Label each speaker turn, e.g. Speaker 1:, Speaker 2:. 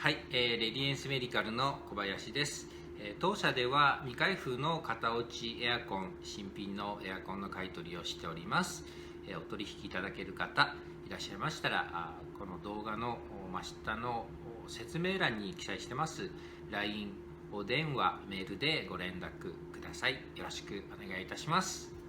Speaker 1: はい、レディエンスメディカルの小林です。当社では未開封の型落ちエアコン、新品のエアコンの買い取りをしております。お取引いただける方いらっしゃいましたら、この動画の真下の説明欄に記載してます LINE、お電話、メールでご連絡ください。よろしくお願いいたします。